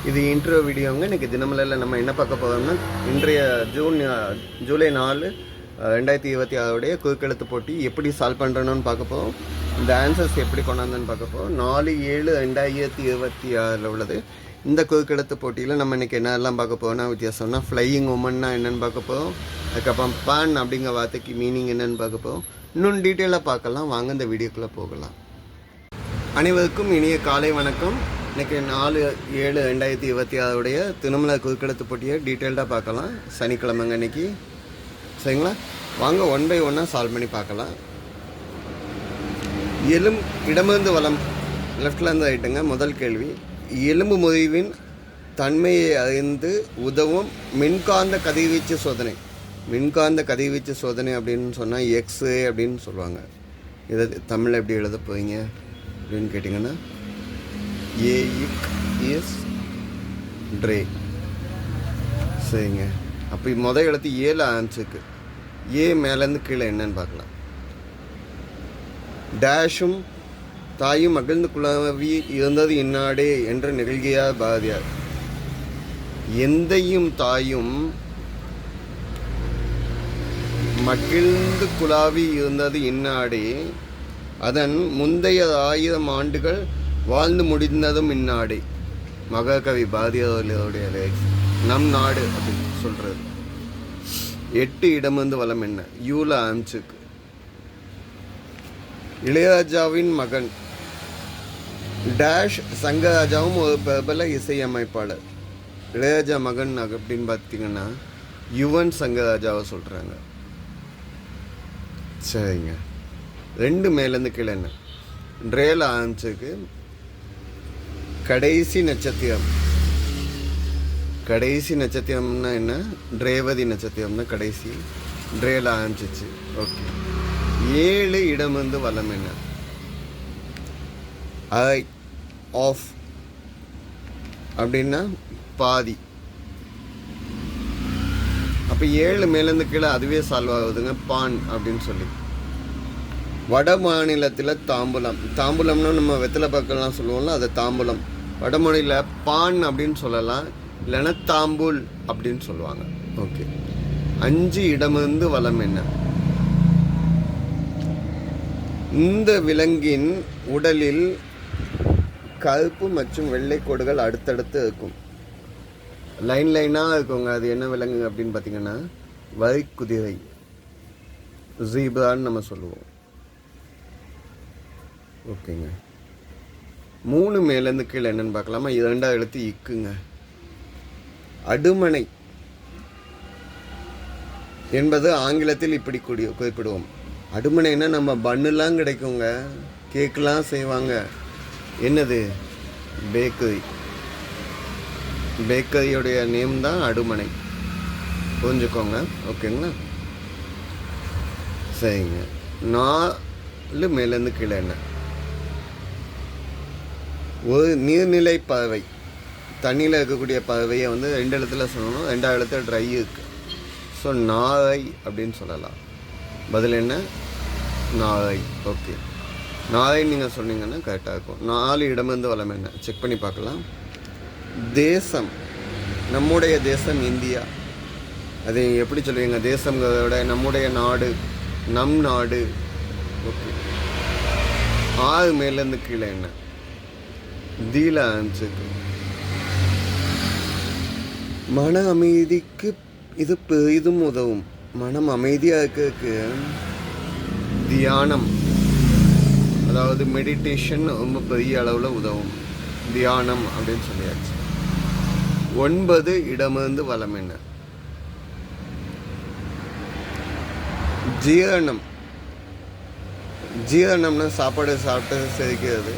இது இன்ட்ரோ வீடியோங்க. இன்றைக்கி தினமலையில் நம்ம என்ன பார்க்க போகிறோம்னா, இன்றைய ஜூலை 4 2026 குறுக்கெழுத்து போட்டி எப்படி சால்வ் பண்ணுறணும்னு பார்க்க போகிறோம். இந்த ஆன்சர்ஸ் எப்படி கொண்டாந்துன்னு பார்க்க போகிறோம். 4/7/2026 உள்ளது. இந்த குறுக்கெழுத்து போட்டியில் நம்ம இன்றைக்கி என்னெல்லாம் பார்க்க போகிறோம்னா, வித்தியாசம்னா ஃப்ளையிங் உமன்னா என்னென்னு பார்க்க போகிறோம். அதுக்கப்புறம் பான் அப்படிங்கிற வார்த்தைக்கு மீனிங் என்னென்னு பார்க்க போகிறோம். இன்னும் டீட்டெயிலாக பார்க்கலாம். வாங்க இந்த வீடியோக்குள்ளே போகலாம். அனைவருக்கும் இனிய காலை வணக்கம். இன்றைக்கி 4/7/2026 திருமலை குறுக்கெழுத்து போட்டியை டீட்டெயில்டாக பார்க்கலாம். சனிக்கிழமைங்க இன்றைக்கி, சரிங்களா? வாங்க ஒன் பை ஒன்னாக சால்வ் பண்ணி பார்க்கலாம். இடமிருந்து வலம், லெஃப்ட்லேருந்து ரைட்டுங்க. முதல் கேள்வி, எலும்பு முறிவின் தன்மையை அறிந்து உதவும் மின்காந்த கதிர்வீச்சு சோதனை. மின்காந்த கதிர்வீச்சு சோதனை அப்படின்னு சொன்னால் எக்ஸ்ரே அப்படின்னு சொல்லுவாங்க. இதை தமிழில் எப்படி எழுத போகிறீங்க அப்படின்னு கேட்டிங்கன்னா, ஏஇஸ் ட்ரே. சரிங்க. அப்போ முதல் எழுத்து ஏல ஆரம்பிச்சிருக்கு. ஏ மேலேருந்து கீழே என்னன்னு பார்க்கலாம். டேஷும் தாயும் மகிழ்ந்து குழவி இருந்தது இன்னாடே என்ற நிகழ்கையார் பாரதியார். எந்தையும் தாயும் மகிழ்ந்து குழாவி இருந்தது இன்னாடே, அதன் முந்தைய 1000 ஆண்டுகள் வாழ்ந்து முடிந்ததும் இந்நாடே. மகாகவி பாரதியாருடைய நம் நாடு அப்படின்னு சொல்கிறது. 8 இடமிருந்து வலம் என்ன, யூல ஆம்சுக்கு. இளையராஜாவின் மகன் டேஷ் சங்கராஜாவும் ஒரு பிரபல இசையமைப்பாளர். இளையராஜா மகன் அப்படின்னு பார்த்தீங்கன்னா யுவன் சங்கராஜாவை சொல்கிறாங்க. சரிங்க. 2 மேலேருந்து கீழே என்ன, ட்ரேல ஆரம்பிச்சிருக்கு. கடைசி நட்சத்திரம். கடைசி நட்சத்திரம்னா என்ன, ரேவதி நட்சத்திரம்னா கடைசி. ட்ரேல ஆரம்பிச்சிச்சு. ஓகே. 7 இடமிருந்து வலம் என்ன, ஐ ஆஃப் அப்படின்னா பாதி. அப்போ 7 மேலேருந்து கீழே அதுவே சால்வ் ஆகுதுங்க, பான் அப்படின்னு சொல்லி. வட மாநிலத்தில் தாம்பூலம். தாம்பூலம்னா நம்ம வெத்தலை பக்கம்லாம் சொல்லுவோம்ல, அது தாம்பூலம். வடமொழியில் பான் அப்படின்னு சொல்லலாம், இல்லைன்னா தாம்பூல் அப்படின்னு சொல்லுவாங்க. ஓகே. 5 இடமிருந்து வலம் என்ன, இந்த விலங்கின் உடலில் கருப்பு மற்றும் வெள்ளை கோடுகள் அடுத்தடுத்து இருக்கும். லைனாக இருக்குங்க. அது என்ன விலங்கு அப்படின்னு பார்த்தீங்கன்னா வரிக்குதிரை, ஜீப்ரான்னு நம்ம சொல்லுவோம். ஓகேங்க. 3 மேலேருந்து கீழே என்னென்னு பார்க்கலாமா. 2ஆவது எழுத்து இக்குங்க. அடுமனை என்பது ஆங்கிலத்தில் இப்படி குறிப்பிடுவோம். அடுமனைன்னா நம்ம பன்னுலாம் கிடைக்குங்க, கேக்கெலாம் செய்வாங்க. என்னது, பேக்கரி. பேக்கரியோடைய நேம் தான் அடுமனை, புரிஞ்சுக்கோங்க. ஓகேங்களா? சரிங்க. 4 மேலேருந்து கீழே என்ன, ஒரு நீர்நிலை பறவை. தண்ணியில் இருக்கக்கூடிய பறவையை 2 எழுத்துல சொல்லணும். 2ஆவது எழுத்துல ட்ரை இருக்கு. ஸோ நாரை அப்படின்னு சொல்லலாம். பதில் என்ன, நாரை. ஓகே. நாரை நீங்கள் சொன்னீங்கன்னா கரெக்டாக இருக்கும். 4 இடமிருந்து வலம் என்ன, செக் பண்ணி பார்க்கலாம். தேசம். நம்முடைய தேசம் இந்தியா. அது எப்படி சொல்லுவீங்க, தேசங்கிறத விட நம்முடைய நாடு, நம் நாடு. ஓகே. 6 மேலேருந்து கீழே என்ன, தீல ஆன்சருக்கு. மன அமைதிக்கு இது பெரிதும் உதவும். மனம் அமைதியாக இருக்கிறதுக்கு தியானம், அதாவது மெடிடேஷன் ரொம்ப பெரிய அளவில் உதவும். தியானம் அப்படின்னு சொல்லியாச்சு. 9 இடமிருந்து வலம் என்ன, ஜீரணம். ஜீரணம்னா சாப்பாடு சாப்பிட்டு செரிக்கிறது,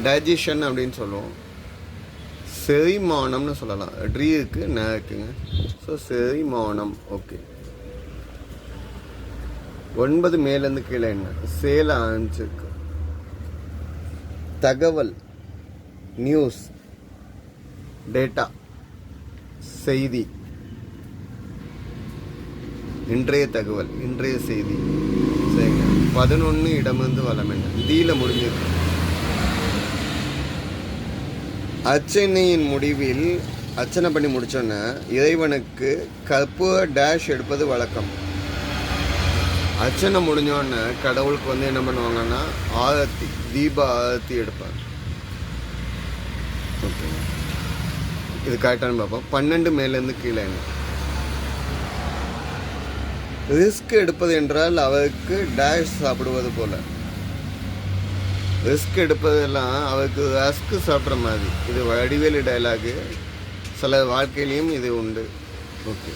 டைஜஷன் அப்படின்னு சொல்லுவோம். செரிமானம்னு சொல்லலாம். ட்ரீக்கு நேக்குங்க. ஸோ செரிமானம். ஓகே. 9 மேலேருந்து கீழே என்ன, சேல ஆரம்பிச்சிருக்கு. தகவல், நியூஸ், டேட்டா, செய்தி. இன்றைய தகவல், இன்றைய செய்தி. சரிங்க. 11 இடமிருந்து வலம் என்ன, தீல முடிஞ்சிருக்கு. அர்ச்சனையின் முடிவில் அர்ச்சனை பண்ணி முடித்தோன்னே இறைவனுக்கு கற்பூர டேஷ் எடுப்பது வழக்கம். அர்ச்சனை முடிஞ்சோடனே கடவுளுக்கு வந்து என்ன பண்ணுவாங்கன்னா ஆரத்தி, தீப ஆரத்தி எடுப்பாங்க. ஓகே, இது கரெக்டானு பார்ப்போம். 12 மேலேருந்து கீழே. ரிஸ்க் எடுப்பது என்றால் அவருக்கு டேஷ் சாப்பிடுவது போல. ரிஸ்க் எடுப்பதெல்லாம் அவருக்கு ரஸ்க்கு சாப்பிட்ற மாதிரி. இது வடிவேலு டைலாகு, சில வாழ்க்கையிலையும் இது உண்டு. ஓகே,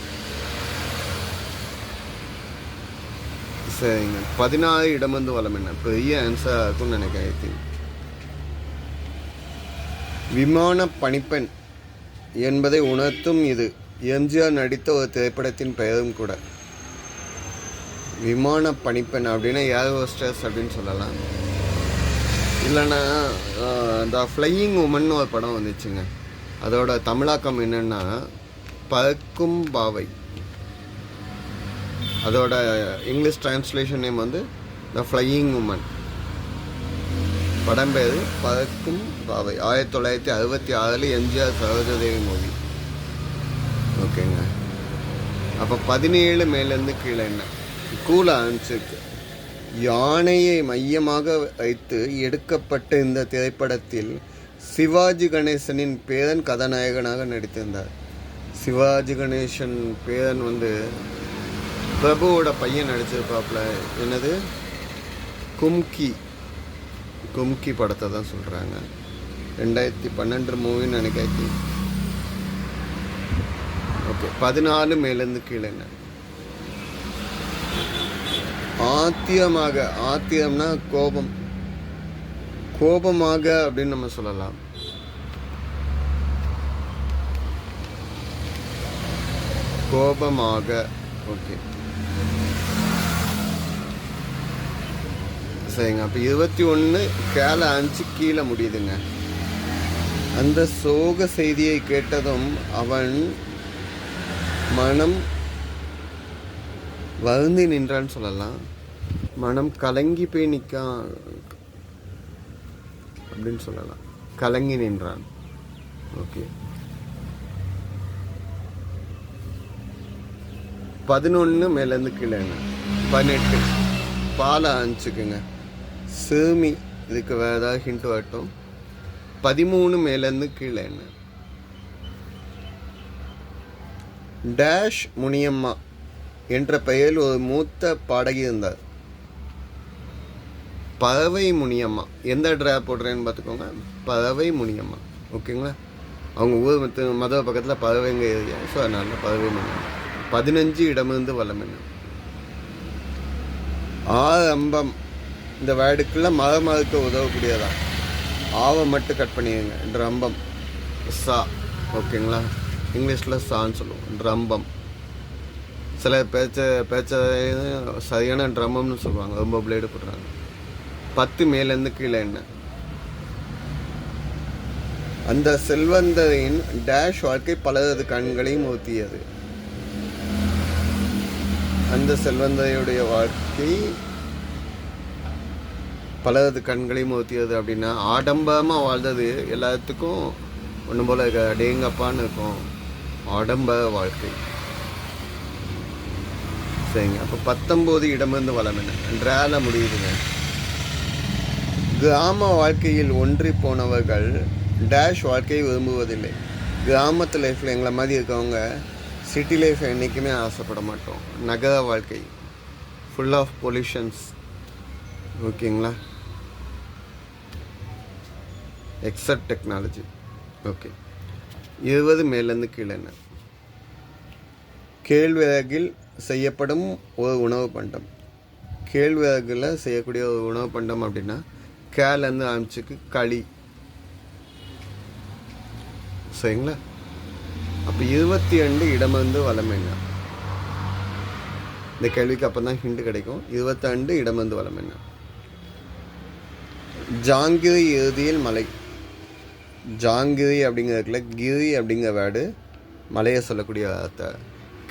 சரிங்க. 14 இடமந்து வளம் என்ன பெரிய ஆன்சர் இருக்கும்னு நினைக்கிறேன். விமான பணிப்பெண் என்பதை உணர்த்தும் இது எம்ஜிஆர் நடித்த ஒரு திரைப்படத்தின் பெயரும் கூட. விமான பணிப்பெண் அப்படின்னா ஏர் ஹோஸ்டஸ் அப்படின்னு சொல்லலாம். இல்லைன்னா த ஃப்ளையிங் உமன் ஒரு படம் வந்துச்சுங்க. அதோட தமிழாக்கம் என்னென்னா பறக்கும் பாவை. அதோட இங்கிலீஷ் டிரான்ஸ்லேஷன் நேம் வந்து த ஃப்ளையிங் உமன். படம் பேர் பறக்கும் பாவை. 1966 எம்ஜிஆர் சரோஜாதேவி மூவி. ஓகேங்க. அப்போ 17 மேலேருந்து கீழே என்ன கூல ஆன்சருக்கு. யானையை மையமாக வைத்து எடுக்கப்பட்ட இந்த திரைப்படத்தில் சிவாஜி கணேசனின் பேரன் கதாநாயகனாக நடித்திருந்தார். சிவாஜி கணேசன் பேரன் வந்து பிரபுவோட பையன் நடிச்சிருப்பாப்புல. என்னது, கும்கி படத்தை தான் சொல்கிறாங்க. 2012 மூவின்னு நினைக்கிறேன். ஓகே, 14 மேலேருந்து கீழே என்ன ஆத்தியமாக. ஆத்தியம்னா கோபமாக அப்படின்னு நம்ம சொல்லலாம். கோபமாக. ஓகே, சரிங்க. அப்போ 21 கேல 5 கீழே முடியுதுங்க. அந்த சோக செய்தியை கேட்டதும் அவன் மனம் வருந்தி நின்றான்னு சொல்லலாம். மனம் கலங்கி போய் நிற்கான் அப்படின்னு சொல்லலாம். கலங்கி நின்றான். ஓகே, 11 மேலேருந்து கீழே. 18 பாலை அனுப்பிச்சுக்குங்க. சிறுமி. இதுக்கு வேறு ஏதாவது ஹிண்ட் வரட்டும். 13 மேலேருந்து கீழே என்ன டேஷ் முனியம்மா என்ற பெயரில் ஒரு மூத்த பாடகி இருந்தார். பறவை முனியம்மா. எந்த ட்ரா போடுறேன்னு பார்த்துக்கோங்க. பறவை முனியம்மா. ஓகேங்களா. அவங்க ஊர் மதுரை பக்கத்தில் பறவைங்க ஏரியா. ஸோ அதனால பறவை முனியம்மா. 15 இடமிருந்து வளம் என்ன ஆரம்பம். இந்த வேர்டுக்குள்ள மரமறுக்க உதவக்கூடியதா. ஆவை மட்டும் கட் பண்ணிடுங்க. ட்ரம்பம் சா. ஓகேங்களா. இங்கிலீஷில் சான்னு சொல்லுவோம். ட்ரம்பம். சில பேச்ச சரியான ட்ரம்மம்னு சொல்லுவாங்க. ரொம்ப பிளேடு போடுறாங்க. 10 மேலேருந்து கீழே என்ன அந்த செல்வந்தரின் டேஷ் வாழ்க்கை பலரது கண்களையும் ஊத்தியது. அந்த செல்வந்தரையுடைய வாழ்க்கை பலரது கண்களையும் ஊத்தியது அப்படின்னா ஆடம்பரமாக வாழ்ந்தது எல்லாத்துக்கும் ஒன்றும் போல் அடேங்கப்பான்னு இருக்கும். ஆடம்பர வாழ்க்கை. சரிங்க. அப்போ 19 இடமிருந்து வளம் என்ன ட்ரால முடியுதுங்க. கிராம வாழ்க்கையில் ஒன்றி போனவர்கள் டேஷ் வாழ்க்கையை விரும்புவதில்லை. கிராமத்து லைஃப்பில் எங்களை மாதிரி இருக்கவங்க சிட்டி லைஃப் என்றைக்குமே ஆசைப்பட மாட்டோம். நகர வாழ்க்கை ஃபுல் ஆஃப் பொல்யூஷன்ஸ். ஓகேங்களா. எக்ஸட் டெக்னாலஜி. ஓகே, 20 மேலேருந்து கீழே என்ன கேழ்வரகில் செய்யப்படும் ஒரு உணவு பண்டம். கேழ்வரகில் செய்யக்கூடிய ஒரு உணவு பண்டம் அப்படின்னா கேலேருந்து ஆரம்பிச்சுக்கு களி. சரிங்களா. அப்போ 22 இடமிருந்து வளம் என்ன இந்த கேள்விக்கு அப்போ தான் ஹிண்ட் கிடைக்கும். 22 இடமிருந்து வளம் என்ன ஜாங்கிரி இறுதியில் மலை. ஜாங்கிரி அப்படிங்கிறதுக்குள்ள கிரி அப்படிங்கிற வேர்டு மலையை சொல்லக்கூடிய வார்த்தை.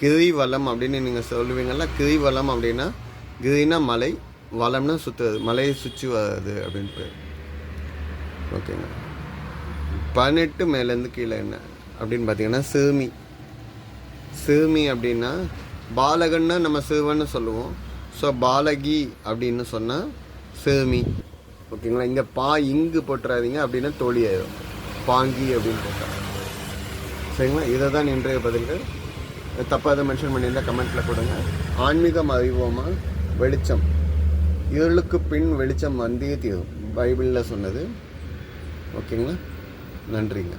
கிரி வளம் அப்படின்னு நீங்கள் சொல்லுவீங்கள்ல. கிரி வளம் அப்படின்னா கிரினா மலை, வளம்னா சுற்றுறது, மலையை சுற்றி வர்றது அப்படின்ட்டு. ஓகேங்க. 18 மேலேருந்து கீழே என்ன அப்படின்னு பார்த்தீங்கன்னா சிறுமி. சிறுமி அப்படின்னா பாலகன்னா நம்ம சிறுவன்னு சொல்லுவோம். ஸோ பாலகி அப்படின்னு சொன்னால் சிறுமி. ஓகேங்களா? இங்கே இங்கு போட்டுறாதீங்க அப்படின்னா தோழி ஆயிடும். பாங்கி அப்படின்னு போட்டால் சரிங்களா? இதை தான் இன்றைய பதில்கள். தப்பாக எதை மென்ஷன் பண்ணியிருந்தால் கமெண்ட்டில் கொடுங்க. ஆன்மீகம் அறிவோமா? வெளிச்சம். இருளுக்கு பின் வெளிச்சம் வந்தே தீரும், பைபிளில் சொன்னது. ஓகேங்களா? நன்றிங்க.